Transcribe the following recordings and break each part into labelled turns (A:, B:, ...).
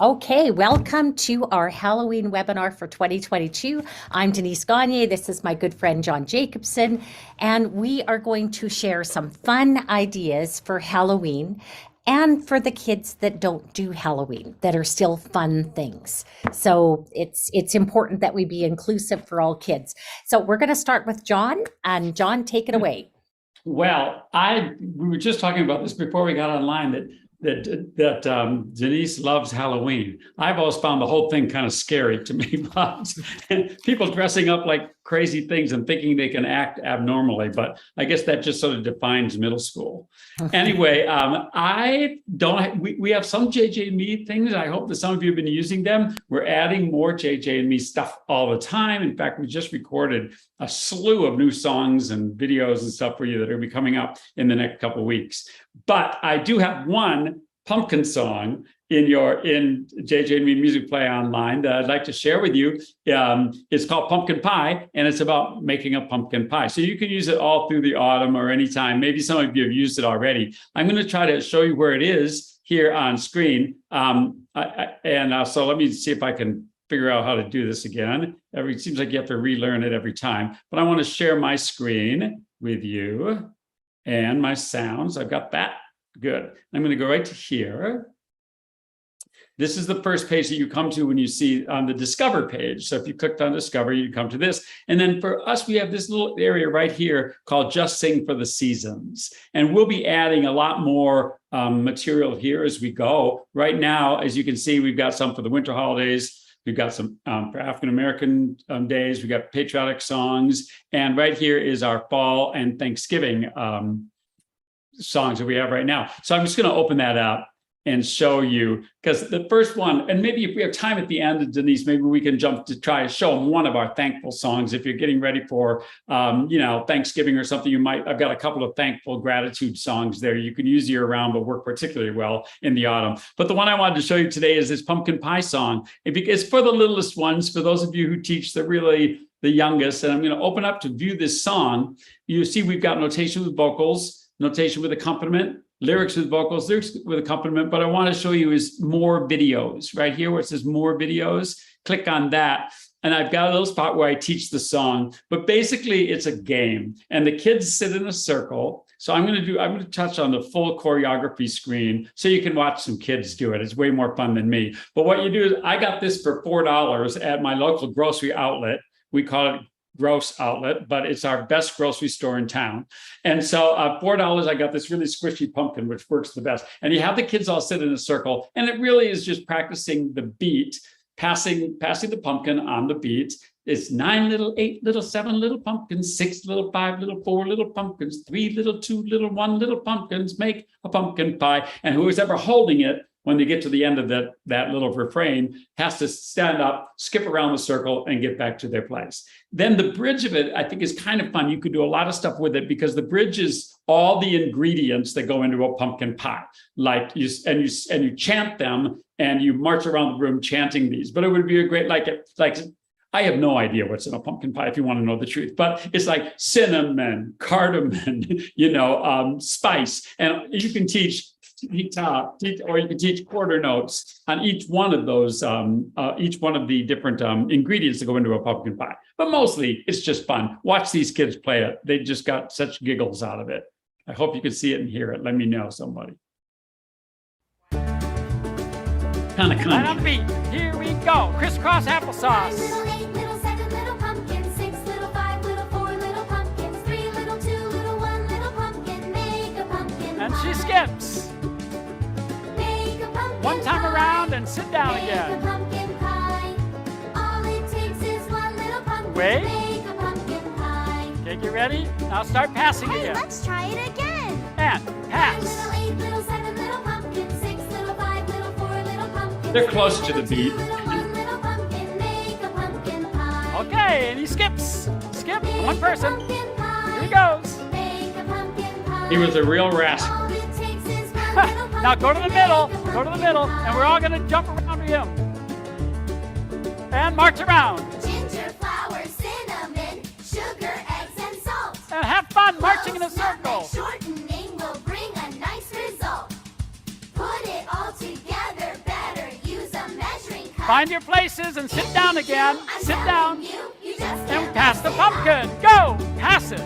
A: Okay, welcome to our Halloween webinar for 2022. I'm Denise Gagne. This is my good friend John Jacobson, and we are going to share some fun ideas for Halloween and for the kids that don't do Halloween, that are still fun things. So it's important that we be inclusive for all kids. So we're going to start with John, and John, take it away.
B: Well, we were just talking about this before we got online that Denise loves Halloween. I've always found the whole thing kind of scary to me, but people dressing up like crazy things and thinking they can act abnormally. But I guess that just sort of defines middle school. Anyway, we have some JJ and me things. I hope that some of you have been using them. We're adding more JJ and me stuff all the time. In fact, we just recorded a slew of new songs and videos and stuff for you that are going to be coming up in the next couple of weeks. But I do have one pumpkin song in JJ and Me Musicplay online that I'd like to share with you. It's called Pumpkin Pie, and it's about making a pumpkin pie. So you can use it all through the autumn or anytime. Maybe some of you have used it already. I'm going to try to show you where it is here on screen. So let me see if I can figure out how to do this again. It seems like you have to relearn it every time. But I want to share my screen with you and my sounds. I've got that. Good. I'm going to go right to here. This is the first page that you come to when you see on the Discover page. So if you clicked on Discover, you come to this. And then for us, we have this little area right here called Just Sing for the Seasons. And we'll be adding a lot more material here as we go. Right now, as you can see, we've got some for the winter holidays. We've got some for African-American days. We've got patriotic songs. And right here is our fall and Thanksgiving songs that we have right now. So I'm just going to open that up and show you, because the first one, and maybe if we have time at the end, Denise, maybe we can jump to try to show them one of our thankful songs. If you're getting ready for, Thanksgiving or something, I've got a couple of thankful gratitude songs there. You can use year round, but work particularly well in the autumn. But the one I wanted to show you today is this pumpkin pie song. It's for the littlest ones, for those of you who teach the youngest. And I'm going to open up to view this song. You see, we've got notation with vocals, notation with accompaniment, lyrics with vocals, lyrics with accompaniment, but I want to show you is more videos. Right here where it says more videos, click on that. And I've got a little spot where I teach the song, but basically it's a game and the kids sit in a circle. So I'm going to touch on the full choreography screen so you can watch some kids do it. It's way more fun than me. But what you do is I got this for $4 at my local grocery outlet. We call it Gross Outlet, but it's our best grocery store in town. And so $4, I got this really squishy pumpkin, which works the best. And you have the kids all sit in a circle, and it really is just practicing the beat, passing the pumpkin on the beat. It's 9 little, 8 little, 7 little pumpkins, 6 little, 5 little, 4 little pumpkins, 3 little, 2 little, 1 little pumpkins, make a pumpkin pie. And who's ever holding it, when they get to the end of that little refrain, has to stand up, skip around the circle, and get back to their place. Then the bridge of it, I think, is kind of fun. You could do a lot of stuff with it because the bridge is all the ingredients that go into a pumpkin pie. Like you chant them and you march around the room chanting these. But it would be a great, I have no idea what's in a pumpkin pie if you want to know the truth, but it's like cinnamon, cardamom, spice, and you can teach or you can teach quarter notes on each one of those, each one of the different ingredients that go into a pumpkin pie. But mostly it's just fun. Watch these kids play it. They just got such giggles out of it. I hope you can see it and hear it. Let me know, somebody. Kind of cunty.
C: Right on beat. Here we go. Crisscross applesauce.
D: 9 little, 8 little, 7 little pumpkins, 6 little, 5 little, 4 little pumpkins, 3 little, 2 little, 1 little pumpkin, make a pumpkin
C: And
D: pie.
C: she skips.
D: Make a pumpkin
C: One time
D: pie.
C: around and sit down
D: Make a
C: again.
D: pumpkin pie. All it takes is 1 little pumpkin.
C: Wait.
D: Make a pumpkin pie.
C: Okay, get ready? Now start passing
D: Hey,
C: again.
D: let's try it again.
C: And
D: 9
C: pass.
D: little, 8 little, 7 little pumpkins, 6 little, 5 little, 4 little pumpkins.
B: They're close to the
D: 3
B: beat.
D: little, 2 little, 1 little pumpkin, make a pumpkin pie.
C: Okay, and he skips. Skip.
D: Make
C: One
D: a
C: person.
D: pumpkin pie.
C: Here he goes.
D: Make a pumpkin pie.
B: He was a real rascal.
D: All it takes is 1 little pumpkin.
C: Now go to the middle.
D: Make a
C: Go to the
D: pumpkin
C: middle.
D: pie.
C: And we're all going to jump around to him. And march around.
D: Ginger, flour, cinnamon, sugar, eggs, and salt.
C: And have fun marching in a circle.
D: Shortening will bring a nice result. Put it all together, better use a
C: Find your places and sit down again.
D: I'm
C: Sit
D: telling
C: down.
D: You, you just
C: And
D: can't
C: pass the
D: wait.
C: pumpkin. Go. Pass it.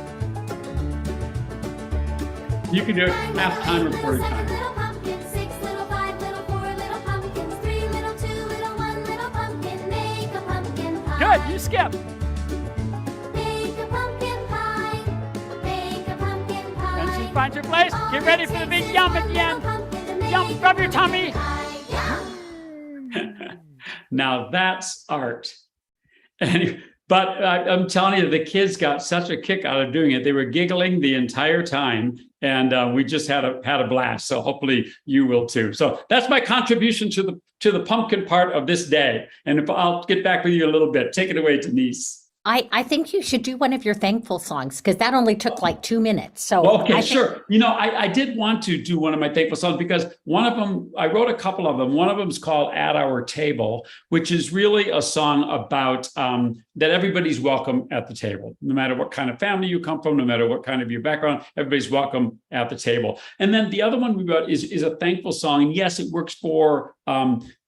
B: You can do it
D: Nine
B: half
D: little,
B: time
D: eight
B: or quarter
D: little,
B: time.
D: seven little pumpkins, 6 little, 5 little, 4 little pumpkins, 3 little, 2 little, 1 little pumpkin. Make a pumpkin pie.
C: Good. You skip.
D: Make a pumpkin pie. Make a pumpkin pie.
C: And she finds your place.
D: All
C: Get
D: it
C: ready for the
D: takes
C: big
D: is
C: yum
D: one
C: at the
D: little
C: end.
D: pumpkin to make
C: Yum.
D: a
C: Rub your
D: pumpkin
C: tummy.
D: pie. Yum.
B: Now that's art. And, but I'm telling you, the kids got such a kick out of doing it. They were giggling the entire time, and we just had a blast. So hopefully you will too. So that's my contribution to the pumpkin part of this day. And if I'll get back with you in a little bit. Take it away, Denise.
A: I think you should do one of your thankful songs because that only took like 2 minutes. So
B: Okay,
A: I think-
B: sure. You know, I did want to do one of my thankful songs because one of them, I wrote a couple of them. One of them is called At Our Table, which is really a song about that everybody's welcome at the table. No matter what kind of family you come from, no matter what kind of your background, everybody's welcome at the table. And then the other one we wrote is a thankful song. And yes, it works for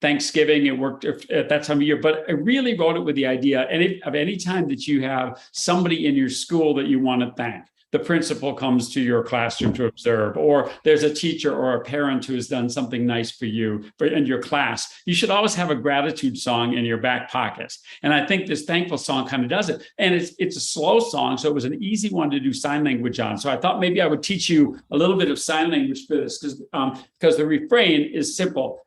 B: Thanksgiving. It worked at that time of year, but I really wrote it with the idea of any time that you have somebody in your school that you want to thank. The principal comes to your classroom to observe, or there's a teacher or a parent who has done something nice for you in your class. You should always have a gratitude song in your back pocket. And I think this thankful song kind of does it. And it's a slow song, so it was an easy one to do sign language on. So I thought maybe I would teach you a little bit of sign language for this because the refrain is simple.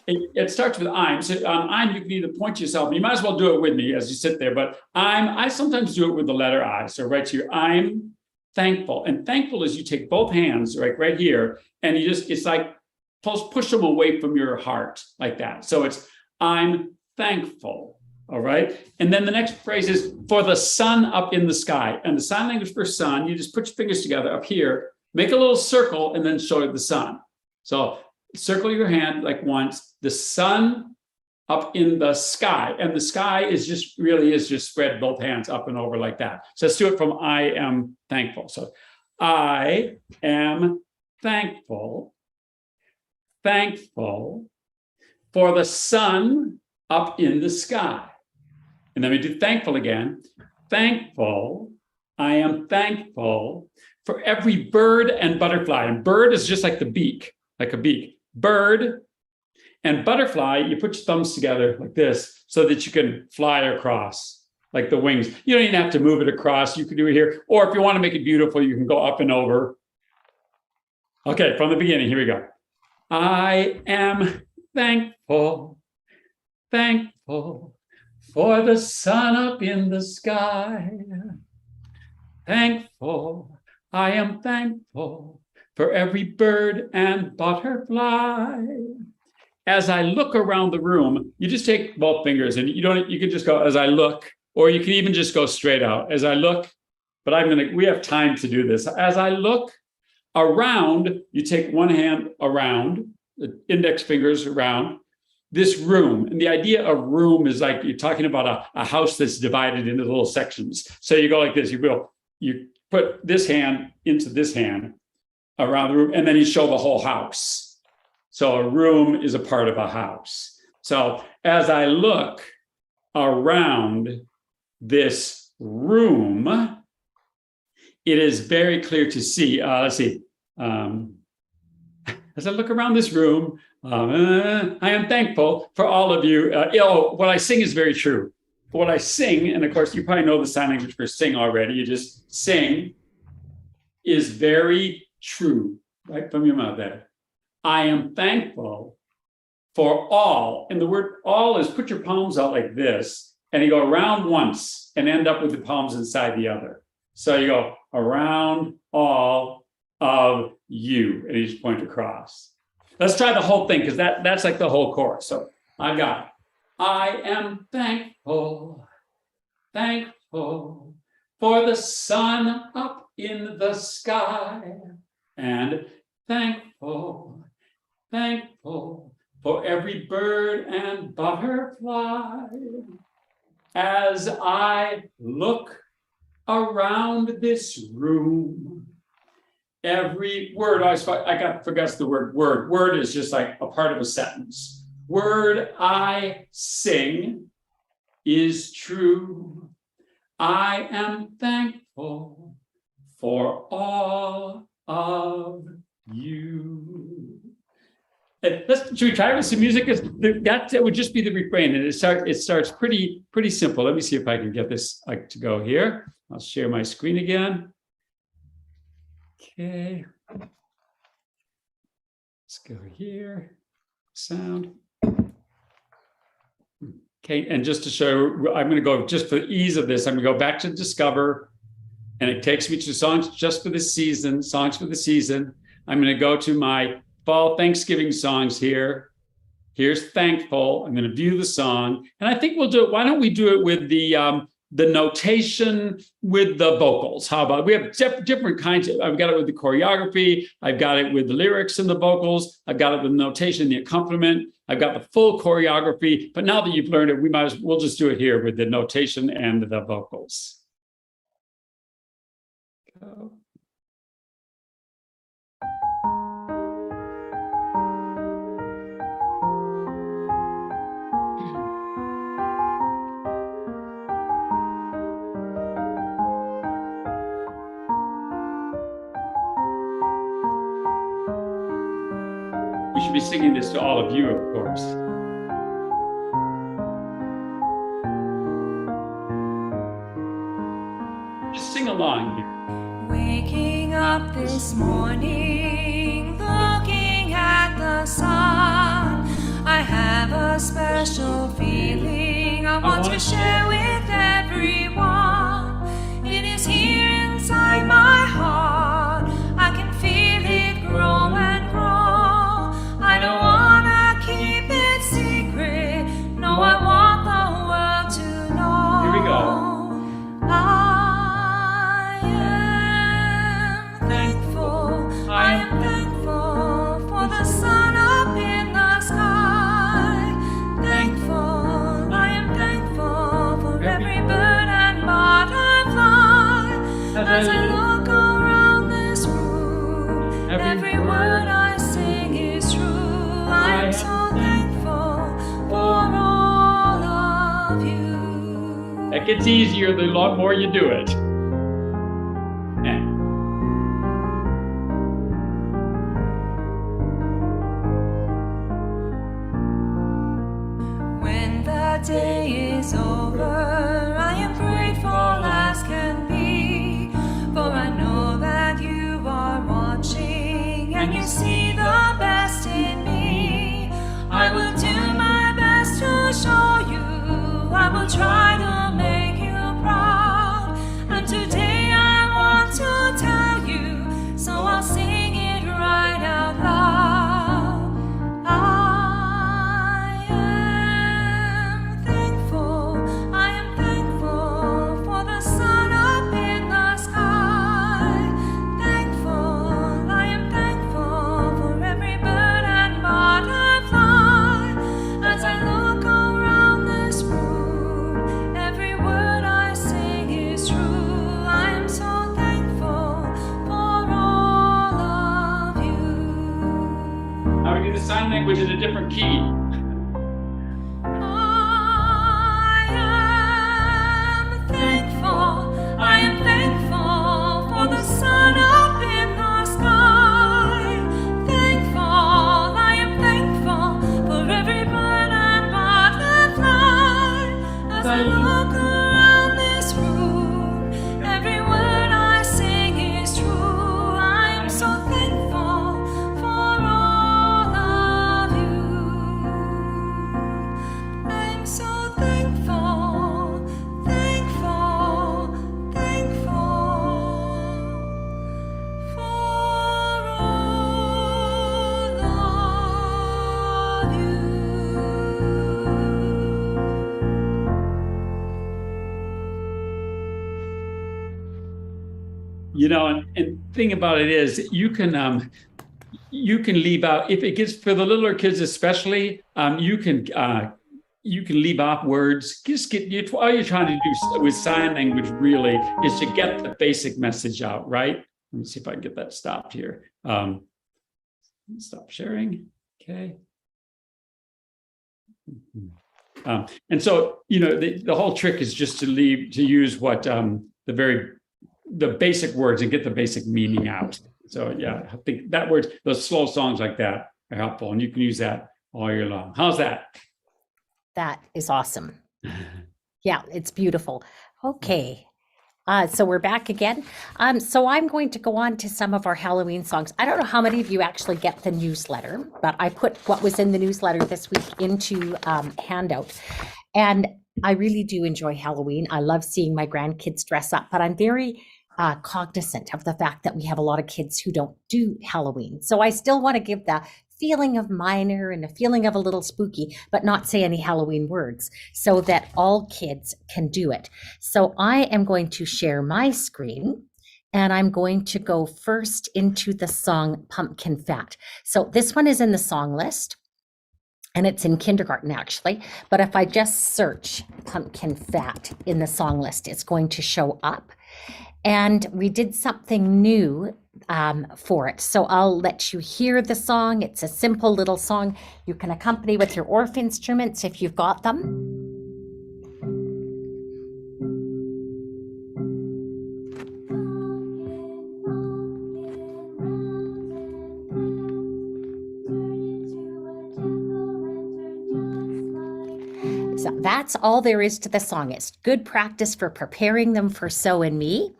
B: It starts with I'm. So I'm, you can either point to yourself. You might as well do it with me as you sit there. But I sometimes do it with the letter I. So right here, I'm thankful. And thankful is you take both hands right here, and you just, it's like push them away from your heart like that. So it's I'm thankful. All right. And then the next phrase is for the sun up in the sky. And the sign language for sun, you just put your fingers together up here, make a little circle, and then show the sun. So circle your hand like once, the sun up in the sky. And the sky is just spread both hands up and over like that. So let's do it from I am thankful. So I am thankful for the sun up in the sky. And then we do thankful again. Thankful, I am thankful for every bird and butterfly. And bird is just like the beak, like a beak. Bird and butterfly, you put your thumbs together like this so that you can fly across like the wings. You don't even have to move it across. You can do it here. Or if you want to make it beautiful, you can go up and over. Okay, from the beginning, here we go. I am thankful for the sun up in the sky. Thankful, I am thankful for every bird and butterfly. As I look around the room, you just take both fingers and you can just go as I look, or you can even just go straight out as I look, but we have time to do this. As I look around, you take one hand around, the index fingers around this room. And the idea of room is like you're talking about a house that's divided into little sections. So you go like this, you put this hand into this hand around the room, and then you show the whole house. So a room is a part of a house. So as I look around this room, it is very clear to see. Let's see. As I look around this room, I am thankful for all of you. What I sing is very true. What I sing, and of course, you probably know the sign language for sing already. You just sing is very true, right from your mouth there. I am thankful for all. And the word all is put your palms out like this, and you go around once and end up with the palms inside the other. So you go around all of you, and you just point across. Let's try the whole thing, because that's like the whole chorus. So I got it. I am thankful for the sun up in the sky, and thankful for every bird and butterfly. As I look around this room, every word, I forgot the word. Word is just like a part of a sentence. word I sing is true. I am thankful for all of you. Should we try with some music? That would just be the refrain, and it starts pretty simple. Let me see if I can get this to go here. I'll share my screen again. Okay. Let's go here. Sound. Okay, and just to show, I'm going to go, just for the ease of this, I'm going to go back to Discover, and it takes me to songs just for the season, songs for the season. I'm going to go to my fall Thanksgiving songs here. Here's Thankful. I'm going to view the song, and I think we'll do it. Why don't we do it with the notation with the vocals? How about, we have different kinds of, I've got it with the choreography, I've got it with the lyrics and the vocals, I've got it with the notation, the accompaniment, I've got the full choreography, but now that you've learned it, we'll just do it here with the notation and the vocals. Go. We should be singing this to all of you, of course. Just sing along here.
E: Waking up this morning, looking at the sun, I have a special feeling I want to share with everyone. It is here inside my heart, I can feel it grow and grow. I don't wanna keep it secret. No, I want the world to know.
B: Here we go.
E: I am thankful for the sun up in the sky. Thankful, I am thankful for every bird and butterfly. As I look around this room, every word I sing is true. I am so thankful for all of you.
B: It gets easier the more you do it.
E: When the day is over, I am grateful as can be, for I know that you are watching and you see the best in me. I will do my best to show you, I will try to make you proud, and today I want to tell you, so I'll sing it right out loud.
B: Sign language in a different key.
E: I am thankful for the sun up in the sky. Thankful, I am thankful for every bird and butterfly. As I look around this room, every word I sing is true. I am so thankful for all of you. I'm so thankful, thankful, thankful for all of you.
B: You know, and the thing about it is you can leave out, if it gets, for the littler kids especially, you can leave off words. Just all you're trying to do with sign language really is to get the basic message out, right? Let me see if I can get that stopped here. Stop sharing. Okay. And so, the whole trick is just to use what the basic words and get the basic meaning out. So yeah, I think those slow songs like that are helpful, and you can use that all year long. How's that?
A: That is awesome. Yeah, it's beautiful. Okay. So we're back again. So I'm going to go on to some of our Halloween songs. I don't know how many of you actually get the newsletter, but I put what was in the newsletter this week into handout. And I really do enjoy Halloween. I love seeing my grandkids dress up, but I'm very cognizant of the fact that we have a lot of kids who don't do Halloween. So I still want to give the feeling of minor and a feeling of a little spooky, but not say any Halloween words so that all kids can do it. So I am going to share my screen, and I'm going to go first into the song Pumpkin Fat. So this one is in the song list, and it's in kindergarten actually, but if I just search Pumpkin Fat in the song list, it's going to show up. And we did something new for it. So I'll let you hear the song. It's a simple little song. You can accompany with your Orff instruments if you've got them. So that's all there is to the song. It's good practice for preparing them for So and Me,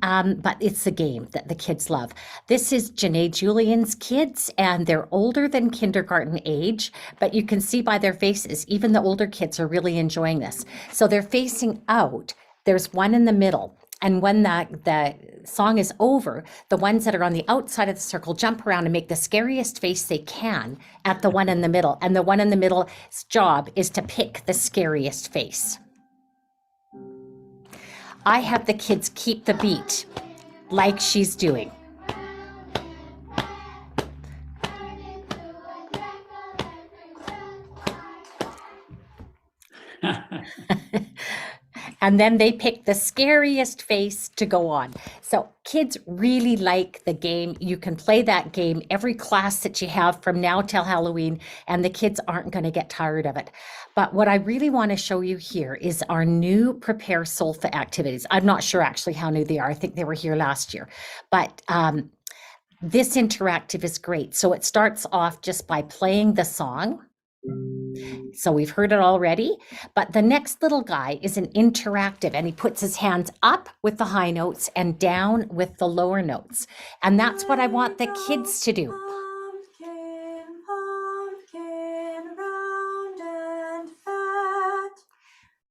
A: but it's the game that the kids love. This is Janae Julian's kids, and they're older than kindergarten age, but you can see by their faces, even the older kids are really enjoying this. So they're facing out. There's one in the middle. And when the song is over, the ones that are on the outside of the circle jump around and make the scariest face they can at the one in the middle. And the one in the middle's job is to pick the scariest face. I have the kids keep the beat like she's doing. And then they pick the scariest face to go on. So kids really like the game. You can play that game every class that you have from now till Halloween, and the kids aren't going to get tired of it. But what I really want to show you here is our new Prepare Solfa activities. I'm not sure actually how new they are. I think they were here last year. But this interactive is great. So it starts off just by playing the song. So we've heard it already, but the next little guy is an interactive, and he puts his hands up with the high notes and down with the lower notes. And that's what I want the kids to do.
E: Pumpkin, pumpkin, round and fat,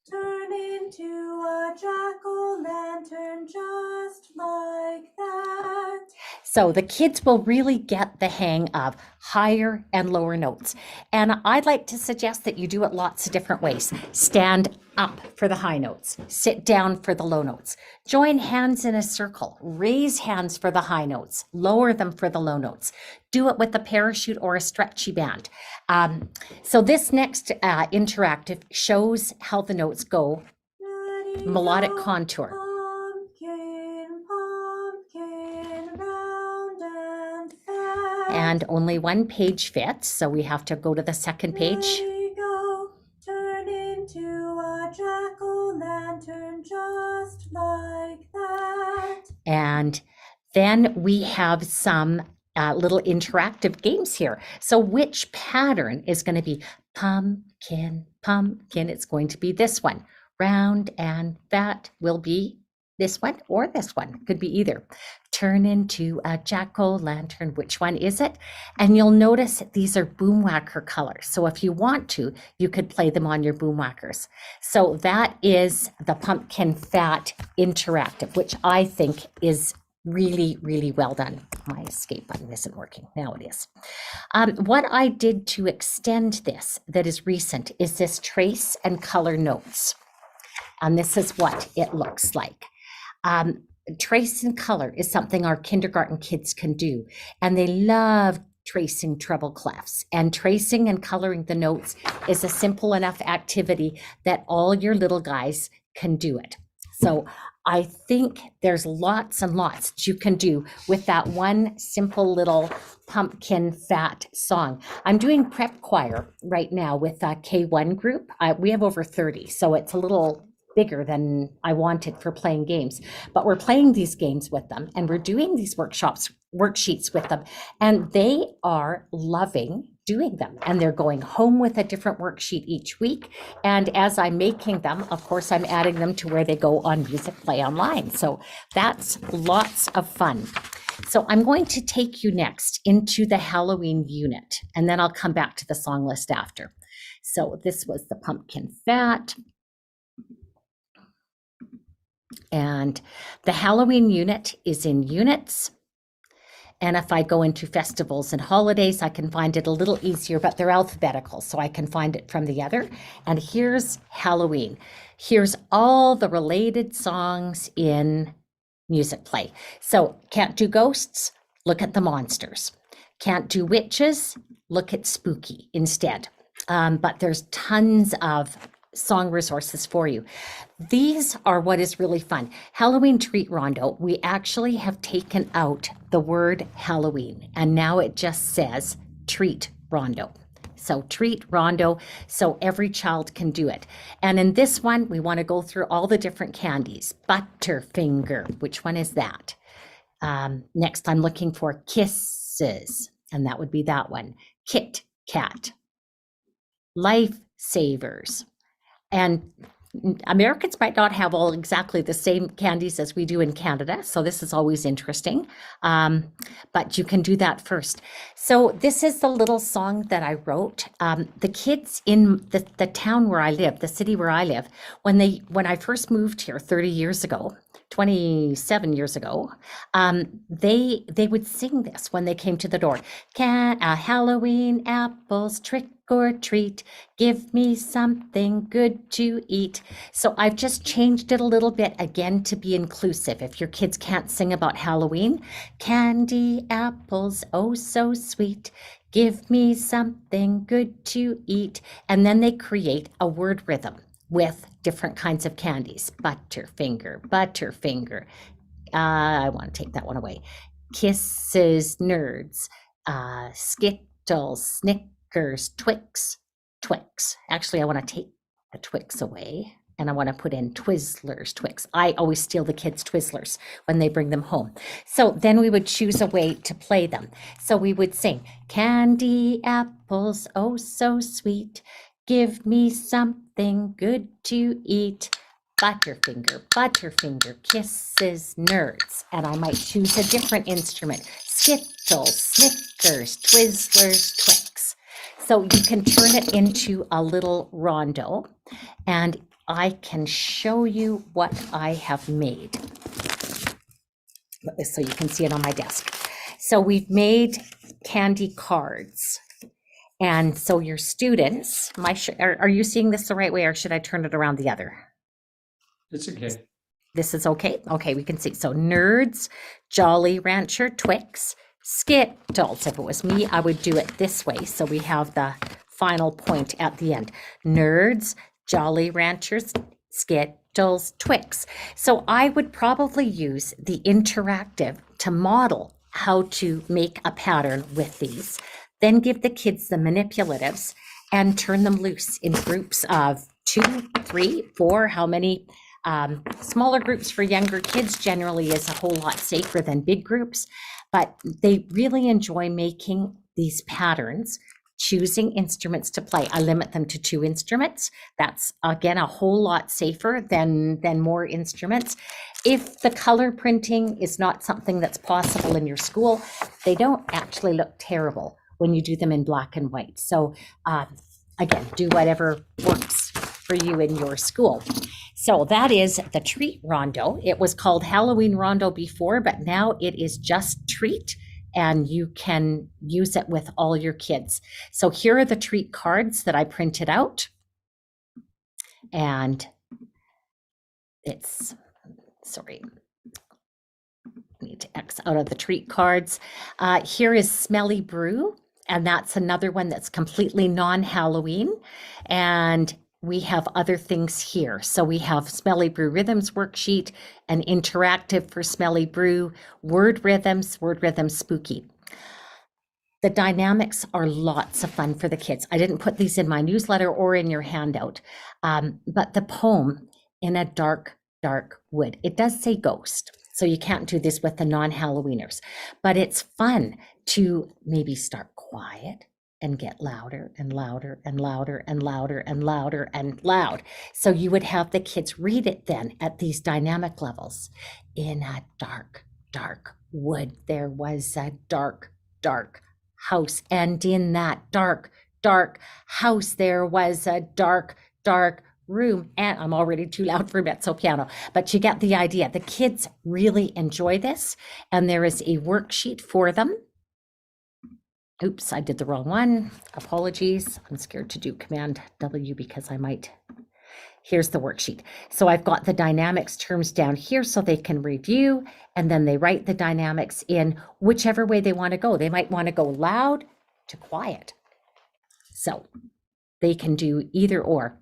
E: turn into a jack-o'-lantern just like that.
A: So the kids will really get the hang of higher and lower notes. And I'd like to suggest that you do it lots of different ways. Stand up for the high notes, sit down for the low notes, join hands in a circle, raise hands for the high notes, lower them for the low notes. Do it with a parachute or a stretchy band. So this next interactive shows how the notes go, melodic contour. And only one page fits, so we have to go to the second page.
E: Go, turn into a jack-o'-lantern just like that.
A: And then we have some little interactive games here. So which pattern is going to be pumpkin, pumpkin? It's going to be this one. Round and fat will be this one or this one. Could be either. Turn into a jack-o'-lantern. Which one is it? And you'll notice that these are boomwhacker colors. So if you want to, you could play them on your boomwhackers. So that is the Pumpkin Fat interactive, which I think is really, really well done. My escape button isn't working. Now it is. What I did to extend this that is recent is this trace and color notes. And this is what it looks like. Trace and color is something our kindergarten kids can do, and they love tracing treble clefs. And tracing and coloring the notes is a simple enough activity that all your little guys can do it. So I think there's lots and lots that you can do with that one simple little pumpkin fat song. I'm doing prep choir right now with a K1 group. We have over 30, so it's a little bigger than I wanted for playing games. But we're playing these games with them, and we're doing these worksheets with them, and they are loving doing them. And they're going home with a different worksheet each week. And as I'm making them, of course, I'm adding them to where they go on Musicplay online. So that's lots of fun. So I'm going to take you next into the Halloween unit, and then I'll come back to the song list after. So this was the pumpkin fat. And the Halloween unit is in units. And if I go into festivals and holidays, I can find it a little easier, but they're alphabetical, so I can find it from the other. And here's Halloween. Here's all the related songs in Musicplay. So can't do ghosts, look at the monsters. Can't do witches, look at spooky instead. But there's tons of song resources for you. These are what is really fun. Halloween Treat Rondo, we actually have taken out the word Halloween, and now it just says Treat Rondo. So Treat Rondo, so every child can do it. And in this one, we want to go through all the different candies. Butterfinger, which one is that? Next, I'm looking for Kisses, and that would be that one. Kit Kat. Lifesavers. And Americans might not have all exactly the same candies as we do in Canada, so this is always interesting, but you can do that first. So this is the little song that I wrote. The kids in the town where I live, the city where I live, when I first moved here 30 years ago, 27 years ago, they would sing this when they came to the door. Halloween apples, trick or treat, give me something good to eat. So I've just changed it a little bit again to be inclusive. If your kids can't sing about Halloween, candy apples, oh so sweet, give me something good to eat. And then they create a word rhythm with different kinds of candies. Butterfinger, Butterfinger. I want to take that one away. Kisses, Nerds, Skittles, Snickers, Twix, Twix. Actually, I want to take the Twix away, and I want to put in Twizzlers, Twix. I always steal the kids' Twizzlers when they bring them home. So then we would choose a way to play them. So we would sing, candy apples, oh so sweet, give me something good to eat. Butterfinger, Butterfinger, Kisses, Nerds. And I might choose a different instrument. Skittles, Snickers, Twizzlers, Twix. So you can turn it into a little rondo, and I can show you what I have made. So you can see it on my desk. So we've made candy cards. And so your students, are you seeing this the right way, or should I turn it around the other?
B: It's okay.
A: This is okay? Okay, we can see. So Nerds, Jolly Rancher, Twix, Skittles. If it was me, I would do it this way. So we have the final point at the end. Nerds, Jolly Ranchers, Skittles, Twix. So I would probably use the interactive to model how to make a pattern with these. Then give the kids the manipulatives and turn them loose in groups of 2, 3, 4, how many. Smaller groups for younger kids generally is a whole lot safer than big groups, but they really enjoy making these patterns, choosing instruments to play. I limit them to 2 instruments. That's, again, a whole lot safer than more instruments. If the color printing is not something that's possible in your school, they don't actually look terrible when you do them in black and white. So again, do whatever works for you in your school. So that is the Treat Rondo. It was called Halloween Rondo before, but now it is just Treat, and you can use it with all your kids. So here are the treat cards that I printed out. And it's, sorry, I need to X out of the treat cards. Here is Smelly Brew, and that's another one that's completely non-Halloween. And we have other things here. So we have Smelly Brew Rhythms worksheet, an interactive for Smelly Brew, word rhythms spooky. The dynamics are lots of fun for the kids. I didn't put these in my newsletter or in your handout, but the poem in a dark, dark wood. It does say ghost, so you can't do this with the non-Halloweeners, but it's fun to maybe start quiet and get louder and louder and louder and louder and louder and loud. So you would have the kids read it then at these dynamic levels. In a dark, dark wood, there was a dark, dark house. And in that dark, dark house, there was a dark, dark room. And I'm already too loud for mezzo piano, but you get the idea. The kids really enjoy this. And there is a worksheet for them. Oops, I did the wrong one. Apologies. I'm scared to do Command W because I might. Here's the worksheet. So I've got the dynamics terms down here so they can review, and then they write the dynamics in whichever way they want to go. They might want to go loud to quiet. So they can do either or.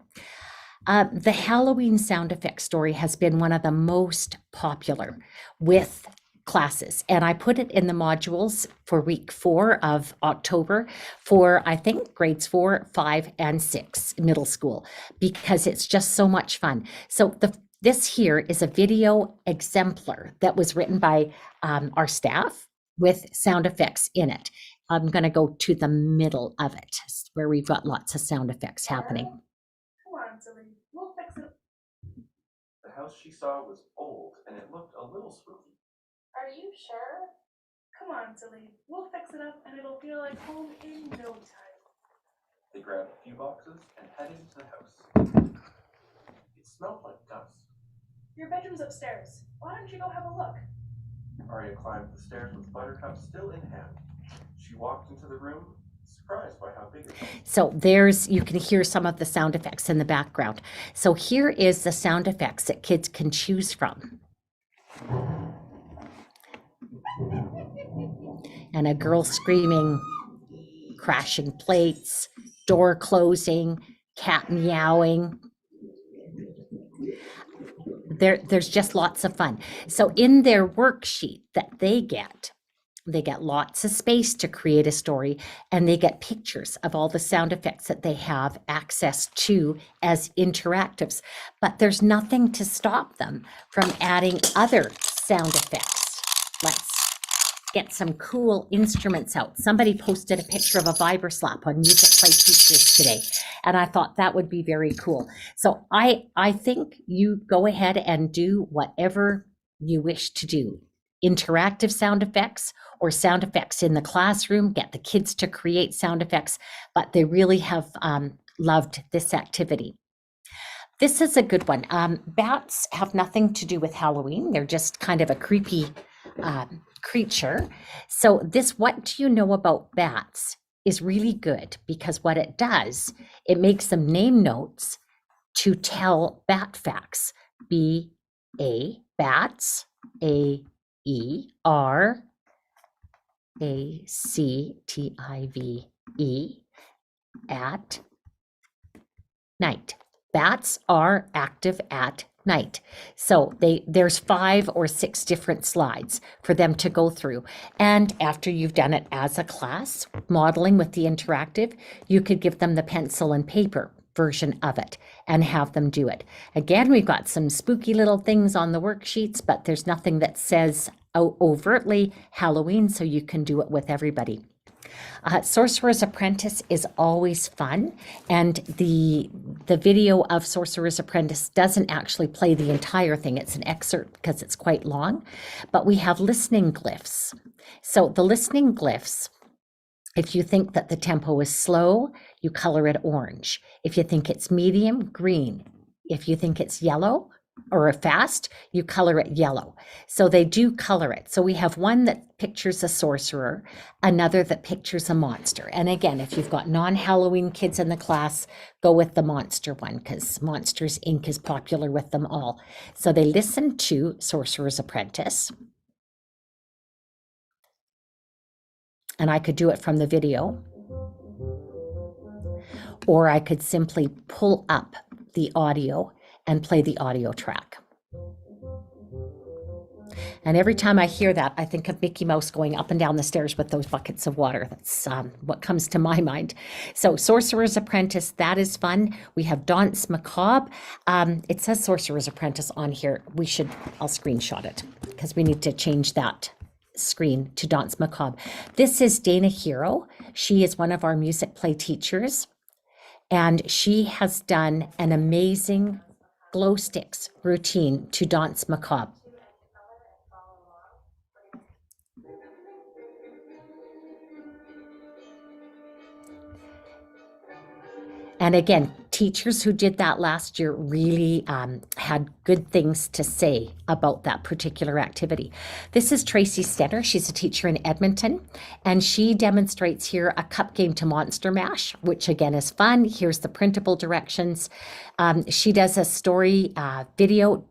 A: The Halloween sound effect story has been one of the most popular with classes, and I put it in the modules for week 4 of October for, I think, grades 4, 5, and 6 middle school, because it's just so much fun. So this here is a video exemplar that was written by our staff with sound effects in it. I'm going to go to the middle of it where we've got lots of sound effects happening.
F: Come on, silly. We'll fix it.
G: The house she saw was old, and it looked a little spooky.
F: Are you sure? Come on, silly. We'll fix it up and it'll feel like home in no time.
G: They grabbed a few boxes and headed into the house. It smelled like dust.
F: Your bedroom's upstairs. Why don't you go have a look?
G: Arya climbed the stairs with Buttercup still in hand. She walked into the room, surprised by how big it was.
A: So you can hear some of the sound effects in the background. So here is the sound effects that kids can choose from. And a girl screaming, crashing plates, door closing, cat meowing. There's just lots of fun. So in their worksheet that they get lots of space to create a story, and they get pictures of all the sound effects that they have access to as interactives. But there's nothing to stop them from adding other sound effects. Let's get some cool instruments out. Somebody posted a picture of a vibroslap on Musicplay Teachers today, and I thought that would be very cool. So I think you go ahead and do whatever you wish to do. Interactive sound effects or sound effects in the classroom, get the kids to create sound effects, but they really have loved this activity. This is a good one. Bats have nothing to do with Halloween. They're just kind of a creepy creature. So this, what do you know about bats, is really good, because what it does, it makes them name notes to tell bat facts. B-A, bats, A-E-R-A-C-T-I-V-E, at night. Bats are active at night. So there's 5 or 6 different slides for them to go through. And after you've done it as a class, modeling with the interactive, you could give them the pencil and paper version of it and have them do it. Again, we've got some spooky little things on the worksheets, but there's nothing that says overtly Halloween, so you can do it with everybody. Sorcerer's Apprentice is always fun, and the video of Sorcerer's Apprentice doesn't actually play the entire thing. It's an excerpt because it's quite long, but we have listening glyphs. So the listening glyphs, if you think that the tempo is slow, you color it orange. If you think it's medium, green. If you think it's yellow or fast, you color it yellow. So they do color it. So we have one that pictures a sorcerer, another that pictures a monster. And again, if you've got non-Halloween kids in the class, go with the monster one, because Monsters Inc. is popular with them all. So they listen to Sorcerer's Apprentice. And I could do it from the video. or I could simply pull up the audio and play the audio track. And every time I hear that, I think of Mickey Mouse going up and down the stairs with those buckets of water. That's what comes to my mind. So Sorcerer's Apprentice, that is fun. We have Danse Macabre. It says Sorcerer's Apprentice on here. I'll screenshot it because we need to change that screen to Danse Macabre. This is Dana Hero. She is one of our Musicplay teachers, and she has done an amazing glow sticks routine to Danse Macabre. And again, teachers who did that last year really had good things to say about that particular activity. This is Tracy Stenner. She's a teacher in Edmonton, and she demonstrates here a cup game to Monster Mash, which again is fun. Here's the printable directions. She does a story video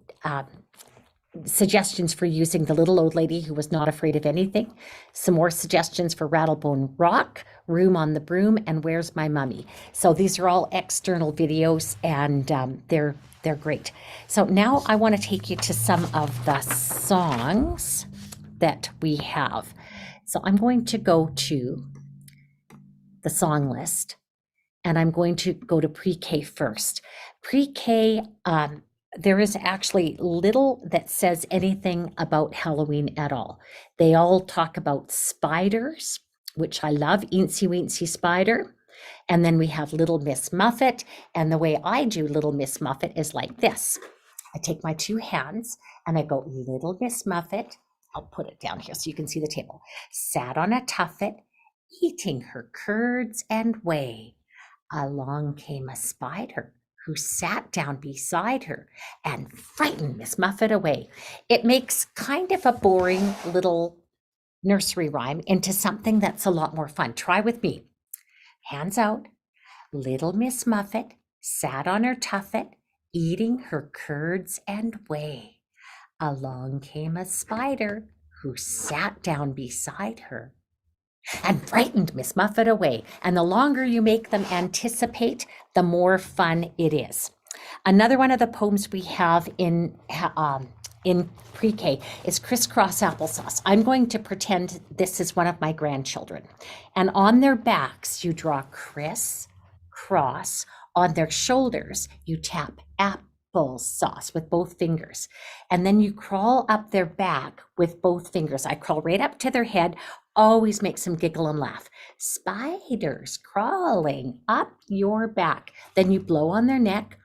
A: suggestions for using the little old lady who was not afraid of anything. Some more suggestions for Rattlebone Rock, Room on the Broom, and Where's My Mummy? So these are all external videos, and they're great. So now I want to take you to some of the songs that we have. So I'm going to go to the song list, and I'm going to go to pre-K first. Pre-K, there is actually little that says anything about Halloween at all. They all talk about spiders, which I love, Eensy Weensy Spider. And then we have Little Miss Muffet. And the way I do Little Miss Muffet is like this. I take my two hands and I go, Little Miss Muffet. I'll put it down here so you can see the table. Sat on a tuffet, eating her curds and whey. Along came a spider who sat down beside her and frightened Miss Muffet away. It makes kind of a boring little nursery rhyme into something that's a lot more fun. Try with me. Hands out. Little Miss Muffet sat on her tuffet, eating her curds and whey. Along came a spider who sat down beside her and frightened Miss Muffet away. And the longer you make them anticipate, the more fun it is. Another one of the poems we have in pre-K is Crisscross Applesauce. I'm going to pretend this is one of my grandchildren. And on their backs, you draw criss, cross. On their shoulders, you tap applesauce with both fingers. And then you crawl up their back with both fingers. I crawl right up to their head, always makes them giggle and laugh. Spiders crawling up your back. Then you blow on their neck,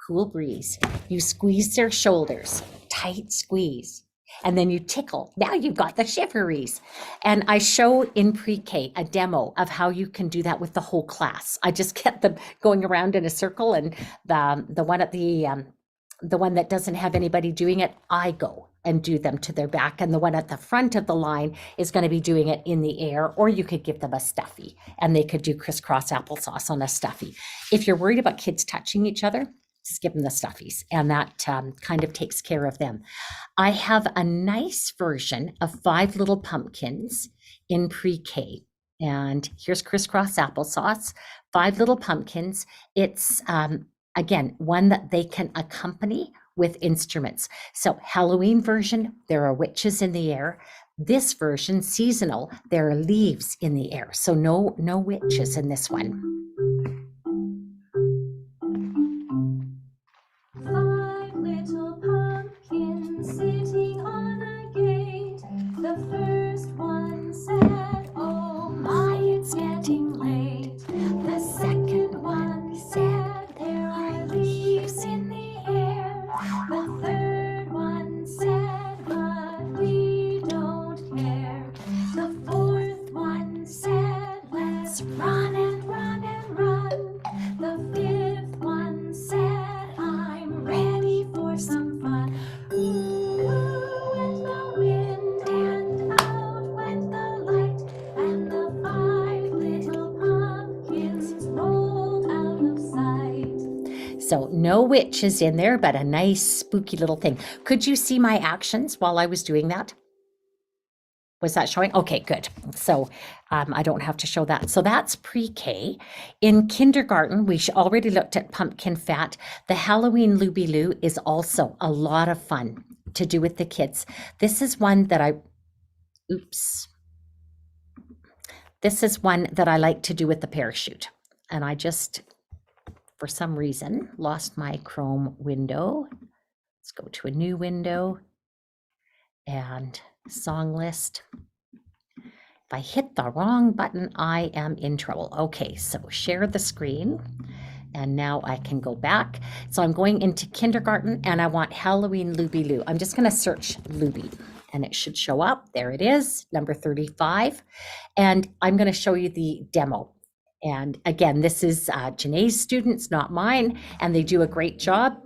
A: cool breeze. You squeeze their shoulders, tight squeeze. And then you tickle. Now you've got the shiveries. And I show in pre-K a demo of how you can do that with the whole class. I just get them going around in a circle, and the one that doesn't have anybody doing it, I go and do them to their back. And the one at the front of the line is going to be doing it in the air, or you could give them a stuffy and they could do crisscross applesauce on a stuffy. If you're worried about kids touching each other, just give them the stuffies, and that kind of takes care of them. I have a nice version of 5 Little Pumpkins in pre-K. And here's Crisscross Applesauce, 5 Little Pumpkins. It's, again, one that they can accompany with instruments. So Halloween version, there are witches in the air. This version, seasonal, there are leaves in the air. So no witches in this one.
E: 5 little pumpkins sitting on a gate. The first one said, "Oh my, it's getting late." The second one said, "There are leaves in the air." The third one said, "But we don't care." The fourth one said, "Let's run and run and run." The fifth one said, "I'm ready for some fun." Ooh, went the wind and out went the light, and the 5 little pumpkins rolled out of sight.
A: So no witches in there, but a nice spooky little thing. Could you see my actions while I was doing that? Was that showing? Okay, good. So I don't have to show that. So that's pre-K. In kindergarten, we already looked at pumpkin fat. The Halloween Looby-Loo is also a lot of fun to do with the kids. This is one that This is one that I like to do with the parachute. And I just, for some reason, lost my Chrome window. Let's go to a new window and song list. If I hit the wrong button, I am in trouble. Okay, so share the screen. And now I can go back. So I'm going into kindergarten and I want Halloween Looby-Loo. I'm just going to search Looby and it should show up. There it is, number 35. And I'm going to show you the demo. And again, this is Janae's students, not mine, and they do a great job.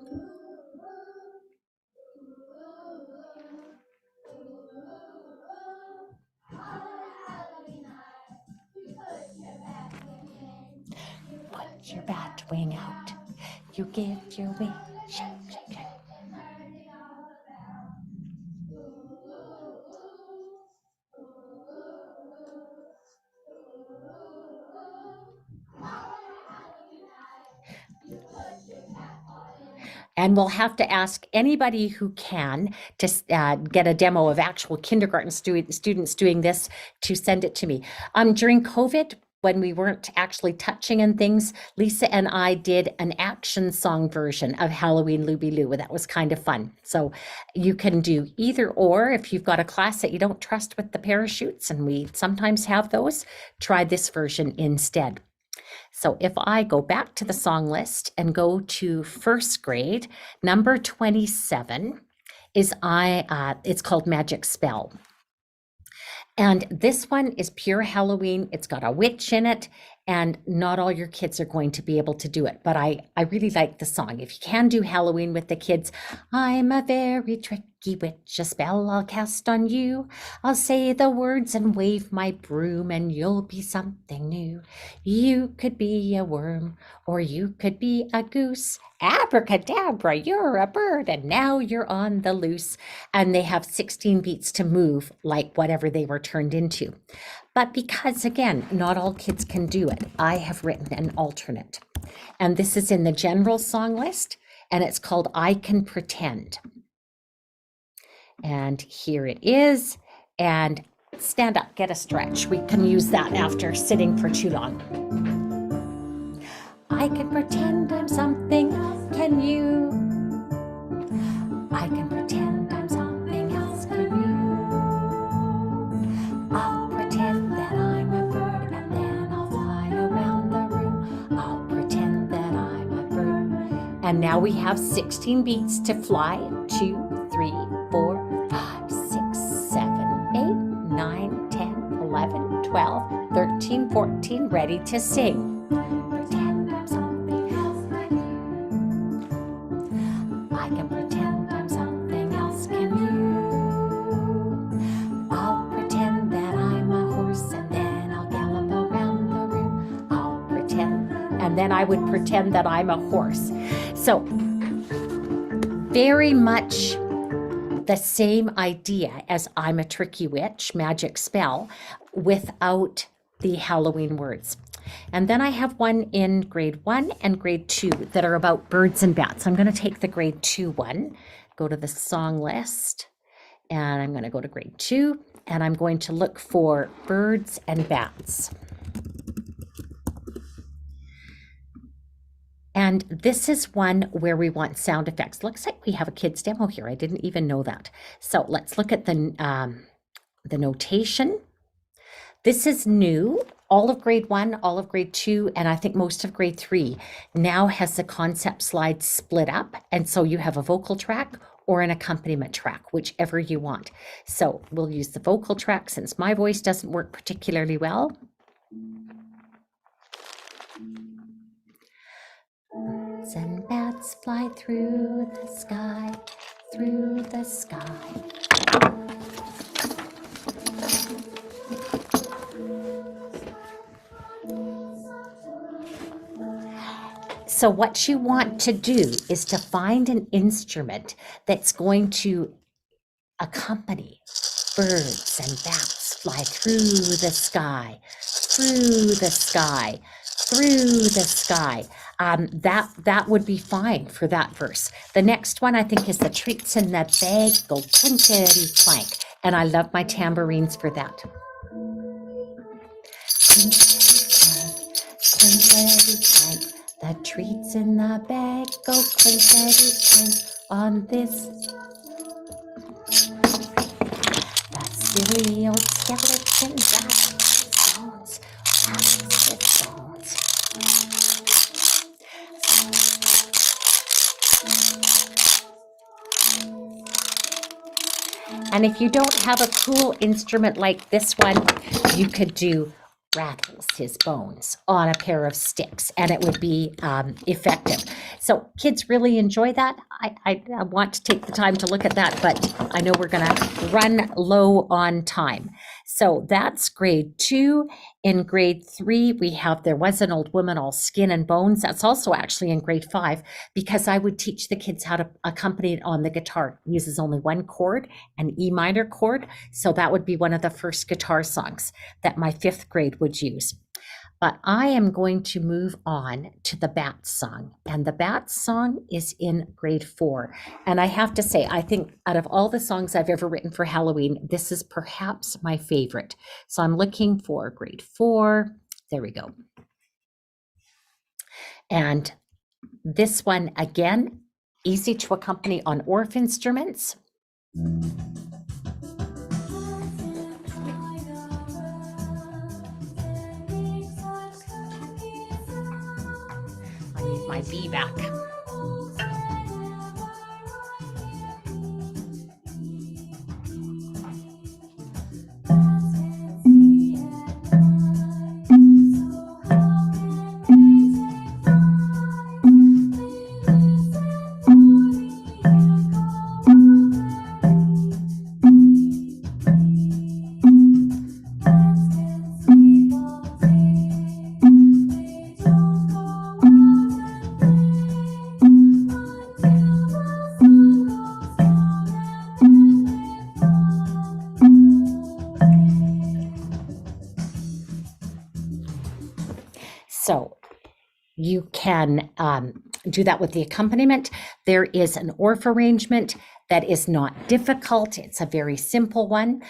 A: Put your bat wing out. You give your wing. Shake, shake, shake. And we'll have to ask anybody who can to get a demo of actual kindergarten students doing this to send it to me. During COVID, when we weren't actually touching and things, Lisa and I did an action song version of Halloween Looby-Loo. That was kind of fun. So you can do either or. If you've got a class that you don't trust with the parachutes, and we sometimes have those, try this version instead. So if I go back to the song list and go to first grade, number 27 is it's called Magic Spell. And this one is pure Halloween. It's got a witch in it, and not all your kids are going to be able to do it. But I really like the song. If you can do Halloween with the kids, I'm a very tricky witch, a spell I'll cast on you. I'll say the words and wave my broom, and you'll be something new. You could be a worm, or you could be a goose. Abracadabra, you're a bird, and now you're on the loose. And they have 16 beats to move like whatever they were turned into. But because, again, not all kids can do it, I have written an alternate. And this is in the general song list, and it's called I Can Pretend. And here it is. And stand up, get a stretch. We can use that after sitting for too long. I can pretend I'm something, can you? I can pretend I'm something else, can you? I'll pretend that I'm a bird, and then I'll fly around the room. I'll pretend that I'm a bird. And now we have 16 beats to fly. 2, 3, 4, 5, 6, 7, 8, 9, 10, 11, 12, 13, 14, ready to sing. Pretend I'm something else. I can pretend I'm something else, can you? I'll pretend that I'm a horse, and then I'll gallop around the room. I'll pretend, and then I would pretend that I'm a horse. So very much the same idea as I'm a tricky witch, magic spell, without the Halloween words. And then I have one in grade 1 and grade 2 that are about birds and bats. I'm going to take the grade 2 one, go to the song list, and I'm going to go to grade 2, and I'm going to look for birds and bats. And this is one where we want sound effects. Looks like we have a kids demo here. I didn't even know that. So let's look at the notation. This is new. All of grade 1, all of grade 2, and I think most of grade 3 now has the concept slide split up. And so you have a vocal track or an accompaniment track, whichever you want. So we'll use the vocal track since my voice doesn't work particularly well. Birds and bats fly through the sky, through the sky. So what you want to do is to find an instrument that's going to accompany birds and bats fly through the sky, through the sky, through the sky. That would be fine for that verse. The next one I think is the treats in the bag go clinkety clank. And I love my tambourines for that. Clinkety clank, the treats in the bag go clinkety clank on this. The silly old skeleton rattles his bones. And if you don't have a cool instrument like this one, you could do rattles his bones on a pair of sticks, and it would be effective. So kids really enjoy that. I want to take the time to look at that, but I know we're going to run low on time. So that's grade 2. In grade 3, we have There Was an Old Woman All Skin and Bones. That's also actually in grade 5, because I would teach the kids how to accompany it on the guitar. It uses only one chord, an E minor chord. So that would be one of the first guitar songs that my 5th grade would use. But I am going to move on to the Bat song. And the Bat song is in grade 4. And I have to say, I think out of all the songs I've ever written for Halloween, this is perhaps my favorite. So I'm looking for grade 4. There we go. And this one, again, easy to accompany on Orff instruments. I need my B back. So you can do that with the accompaniment. There is an Orff arrangement that is not difficult. It's a very simple one.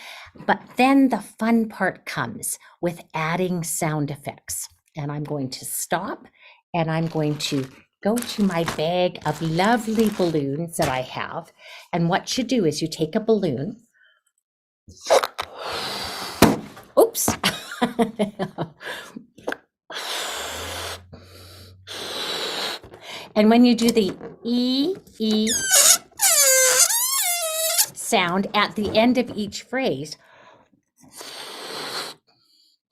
A: But then the fun part comes with adding sound effects. And I'm going to stop and I'm going to go to my bag of lovely balloons that I have. And what you do is you take a balloon. Oops. And when you do the E sound at the end of each phrase,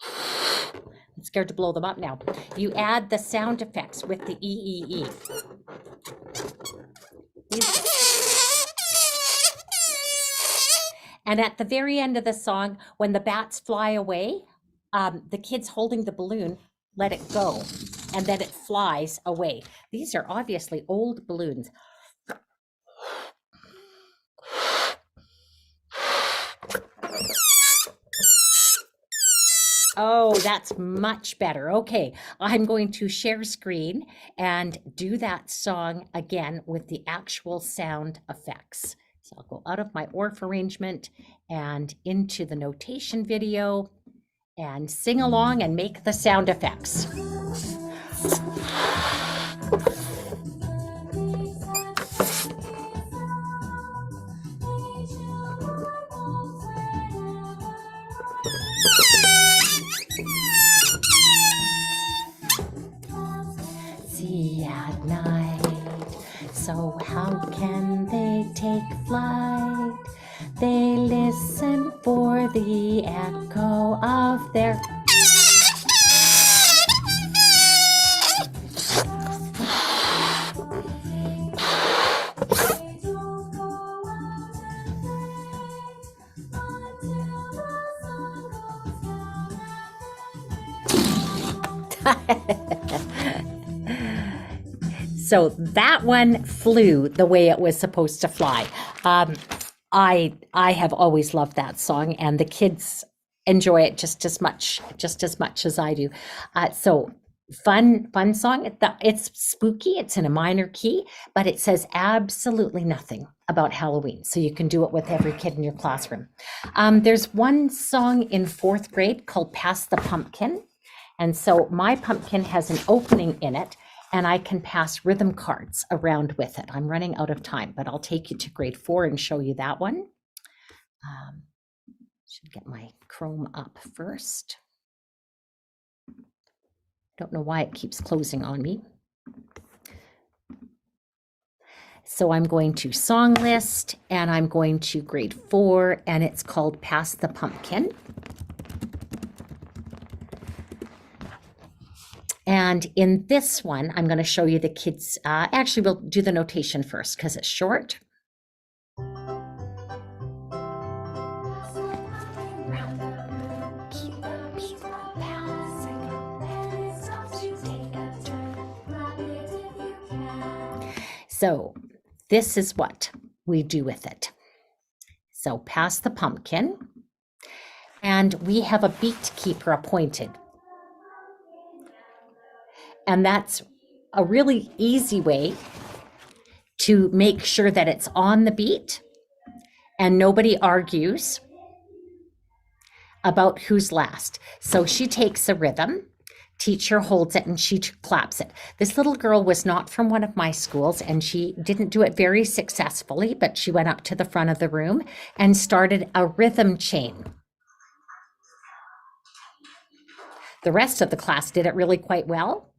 A: I'm scared to blow them up now. You add the sound effects with the E. And at the very end of the song, when the bats fly away, the kids holding the balloon let it go, and then it flies away. These are obviously old balloons. Oh, that's much better. Okay, I'm going to share screen and do that song again with the actual sound effects. So I'll go out of my Orff arrangement and into the notation video and sing along and make the sound effects. See at night, so how can they take flight? They listen for the echo of their So that one flew the way it was supposed to fly. I have always loved that song, and the kids enjoy it just as much as I do. So fun song. It's spooky. It's in a minor key, but it says absolutely nothing about Halloween. So you can do it with every kid in your classroom. There's one song in 4th grade called Pass the Pumpkin. And so my pumpkin has an opening in it, and I can pass rhythm cards around with it. I'm running out of time, but I'll take you to grade 4 and show you that one. Should get my Chrome up first. Don't know why it keeps closing on me. So I'm going to song list, and I'm going to grade 4, and it's called Pass the Pumpkin. And in this one, I'm going to show you the kids. Actually, we'll do the notation first because it's short. So this is what we do with it. So pass the pumpkin, and we have a beat keeper appointed. And that's a really easy way to make sure that it's on the beat and nobody argues about who's last. So she takes a rhythm, teacher holds it, and she claps it. This little girl was not from one of my schools, and she didn't do it very successfully, but she went up to the front of the room and started a rhythm chain. The rest of the class did it really quite well.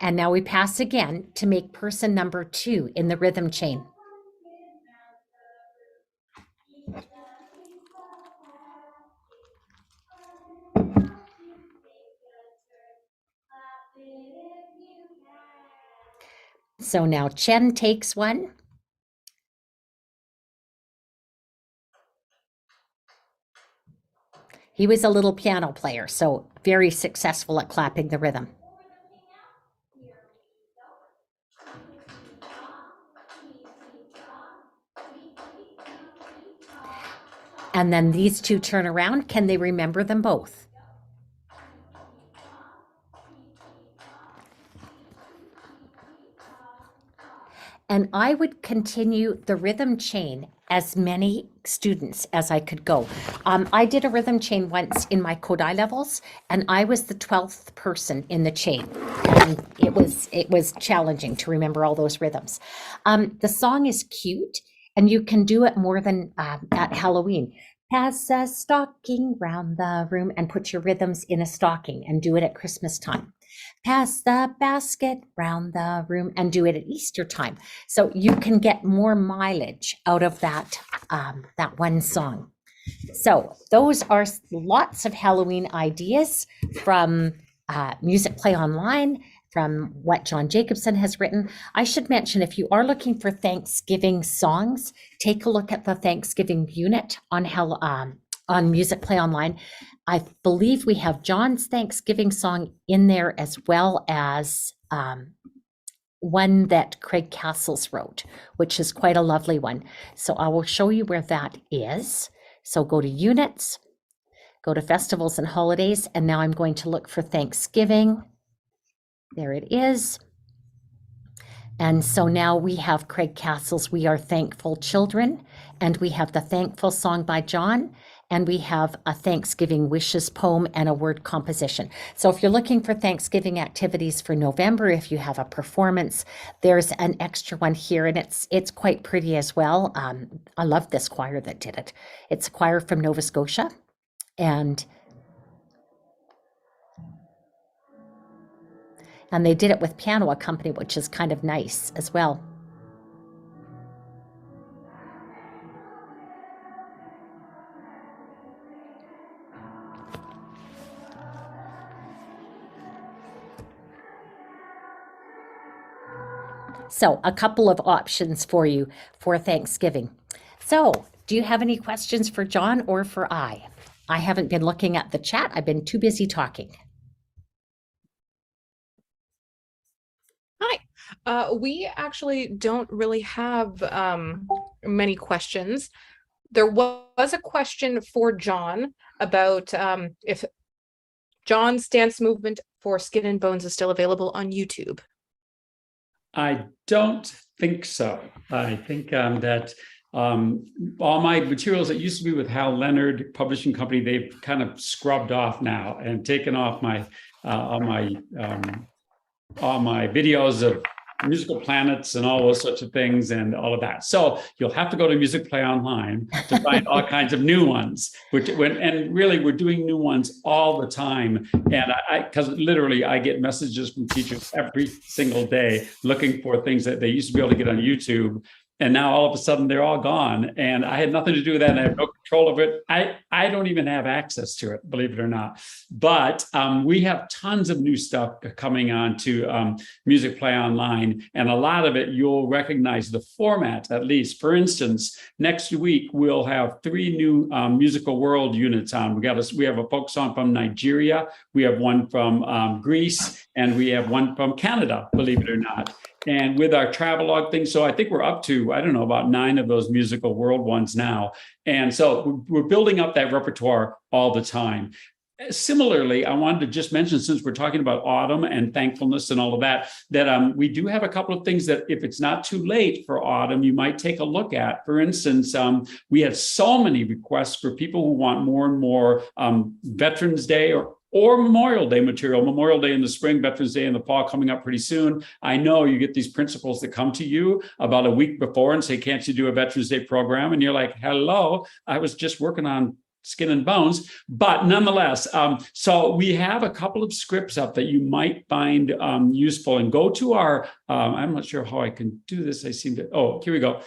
A: And now we pass again to make person number 2 in the rhythm chain. So now Chen takes one. He was a little piano player, so very successful at clapping the rhythm. And then these two turn around. Can they remember them both? And I would continue the rhythm chain as many students as I could go. I did a rhythm chain once in my Kodai levels, and I was the 12th person in the chain. And it was challenging to remember all those rhythms. The song is cute, and you can do it more than at Halloween. Pass a stocking round the room, and put your rhythms in a stocking, and do it at Christmas time. Pass the basket round the room, and do it at Easter time. So you can get more mileage out of that one song. So those are lots of Halloween ideas from Musicplay Online, from what John Jacobson has written. I should mention, if you are looking for Thanksgiving songs, take a look at the Thanksgiving unit on Musicplay Online. I believe we have John's Thanksgiving song in there, as well as one that Craig Castles wrote, which is quite a lovely one. So I will show you where that is. So go to units, go to festivals and holidays, and now I'm going to look for Thanksgiving. There it is. And so now we have Craig Castles' We Are Thankful Children, and we have the Thankful song by John, and we have a Thanksgiving wishes poem and a word composition. So if you're looking for Thanksgiving activities for November, if you have a performance, there's an extra one here, and it's quite pretty as well. I love this choir that did it. It's a choir from Nova Scotia, and they did it with piano accompaniment, which is kind of nice as well. So a couple of options for you for Thanksgiving. So do you have any questions for John or for I? I haven't been looking at the chat. I've been too busy talking.
H: Hi. We actually don't really have many questions. there was a question for John about if John's dance movement for Skin and Bones is still available on YouTube.
B: I don't think so. I think that all my materials that used to be with Hal Leonard Publishing Company, they've kind of scrubbed off now and taken off my all my videos of musical planets and all those sorts of things and all of that. So you'll have to go to Musicplay online to find all kinds of new ones. And really, we're doing new ones all the time. And because literally, I get messages from teachers every single day looking for things that they used to be able to get on YouTube. And now all of a sudden they're all gone. And I had nothing to do with that. And I have no control of it. I don't even have access to it, believe it or not. But we have tons of new stuff coming on to Musicplay Online. And a lot of it, you'll recognize the format, at least. For instance, next week, we'll have 3 new musical world units on. We have a folk song from Nigeria. We have one from Greece. And we have one from Canada, believe it or not. And with our travelogue thing, so I think we're up to, I don't know, about 9 of those musical world ones now. And so we're building up that repertoire all the time. Similarly, I wanted to just mention, since we're talking about autumn and thankfulness and all of that, that we do have a couple of things that if it's not too late for autumn, you might take a look at. For instance, we had so many requests for people who want more and more Veterans Day or Memorial Day material. Memorial Day in the spring, Veterans Day in the fall coming up pretty soon. I know you get these principals that come to you about a week before and say, can't you do a Veterans Day program? And you're like, hello, I was just working on Skin and Bones. But nonetheless, so we have a couple of scripts up that you might find useful. And go to our, I'm not sure how I can do this. I seem to, oh, here we go.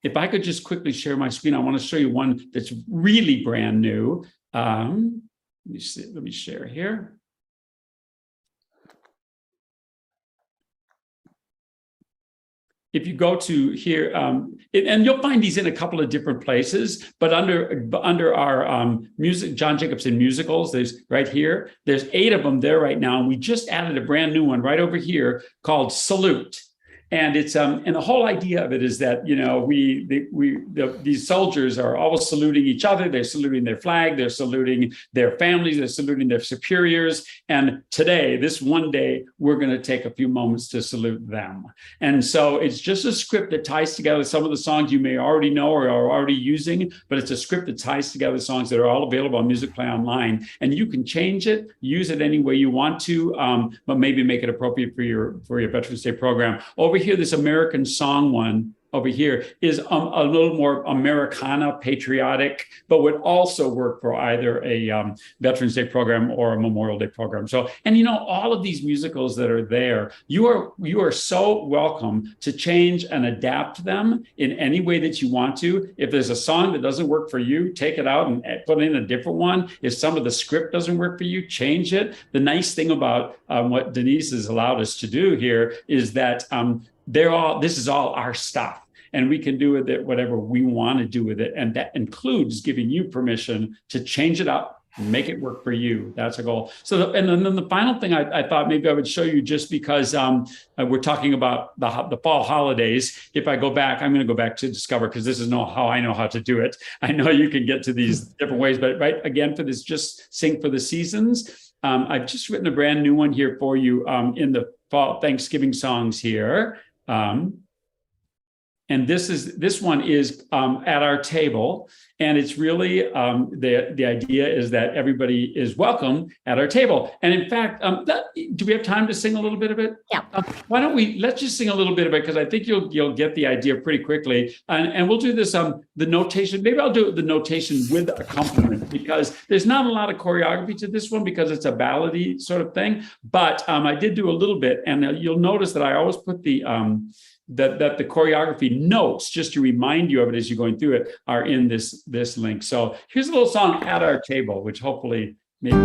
B: If I could just quickly share my screen, I want to show you one that's really brand new. Let me share here. If you go to here, and you'll find these in a couple of different places, but under our music, John Jacobson musicals, there's right here, there's 8 of them there right now. And we just added a brand new one right over here called Salute. And it's and the whole idea of it is that, you know, these soldiers are always saluting each other. They're saluting their flag. They're saluting their families. They're saluting their superiors. And today, this one day, we're going to take a few moments to salute them. And so it's just a script that ties together some of the songs you may already know or are already using, but it's a script that ties together songs that are all available on Musicplay Online. And you can change it, use it any way you want to, but maybe make it appropriate for your Veterans Day program. Over here, this American song one over here is a little more Americana, patriotic, but would also work for either a Veterans Day program or a Memorial Day program. So, and you know, all of these musicals that are there, you are so welcome to change and adapt them in any way that you want to. If there's a song that doesn't work for you, take it out and put in a different one. If some of the script doesn't work for you, change it. The nice thing about what Denise has allowed us to do here is that this is all our stuff. And we can do with it whatever we want to do with it. And that includes giving you permission to change it up and make it work for you. That's a goal. So, and then the final thing I thought maybe I would show you, just because we're talking about the fall holidays. If I go back, I'm going to go back to Discover, because this is how I know how to do it. I know you can get to these different ways, but right, again, for this, just Sing for the Seasons. I've just written a brand new one here for you in the fall Thanksgiving songs here. And this one is at our table, and it's really the idea is that everybody is welcome at our table. And in fact, do we have time to sing a little bit of it?
A: Yeah.
B: Why don't let's just sing a little bit of it, because I think you'll get the idea pretty quickly. And we'll do this the notation. Maybe I'll do the notation with accompaniment, because there's not a lot of choreography to this one because it's a ballady sort of thing. But I did do a little bit, and you'll notice that I always put the that the choreography notes, just to remind you of it as you're going through it, are in this link. So here's a little song, At Our Table, which hopefully maybe
D: At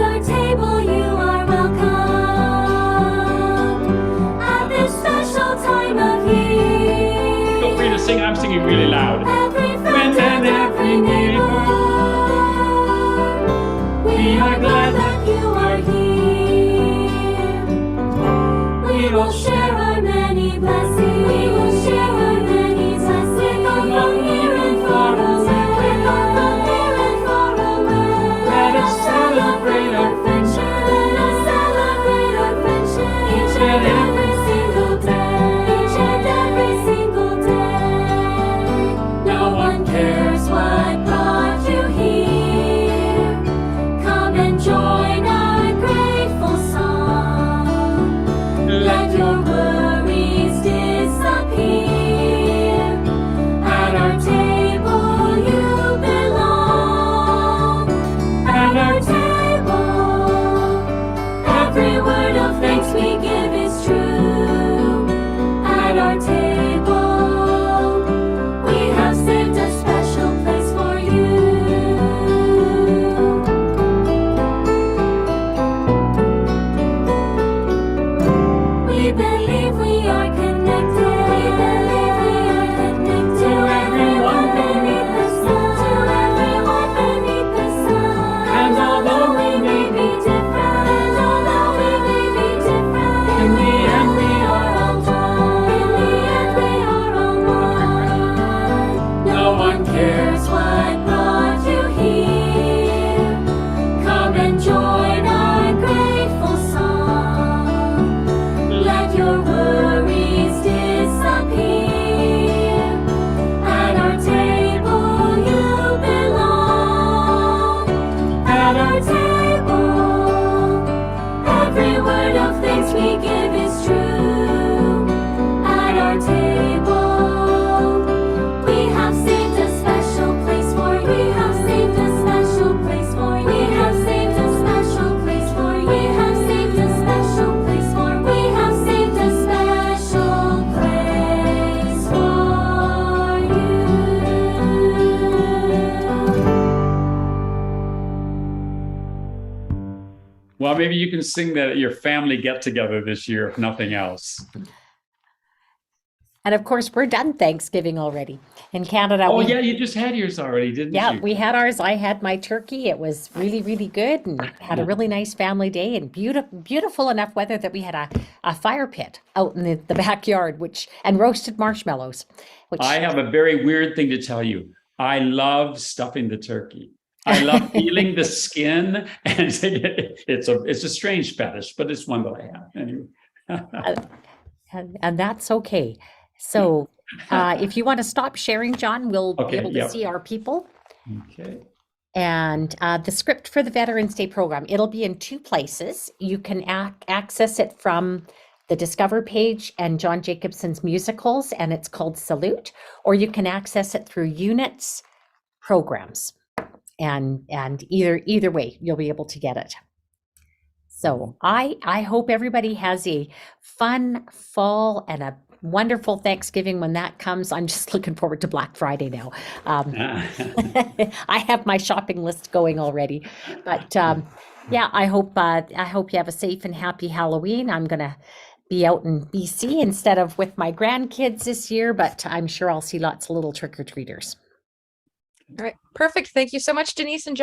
D: our table you are welcome. At this special time of year,
B: feel free to sing. I'm singing really loud.
D: every friend and every neighbor, we are glad that you are here.
B: Well, maybe you can sing that at your family get-together this year, if nothing else.
A: And of course, we're done Thanksgiving already. In Canada,
B: Oh,
A: we,
B: yeah, you just had yours already, didn't
A: yeah,
B: you?
A: we had ours. I had my turkey. It was really, really good and had a really nice family day and beautiful enough weather that we had a fire pit out in the backyard, and roasted marshmallows, which
B: I have a very weird thing to tell you. I love stuffing the turkey. I love peeling the skin, and it's a strange fetish, but it's one that I have anyway.
A: and that's okay. So if you want to stop sharing, John, we'll be
B: Okay,
A: able to
B: yep.
A: see our people.
B: Okay.
A: And the script for the Veterans Day program, it'll be in two places. You can access it from the Discover page and John Jacobson's musicals, and it's called Salute, or you can access it through Units programs. And either way, you'll be able to get it. So I hope everybody has a fun fall and a wonderful Thanksgiving when that comes. I'm just looking forward to Black Friday now. I have my shopping list going already, but yeah, I hope you have a safe and happy Halloween. I'm gonna be out in BC instead of with my grandkids this year, but I'm sure I'll see lots of little trick-or-treaters.
H: All right, perfect. Thank you so much, Denise and John.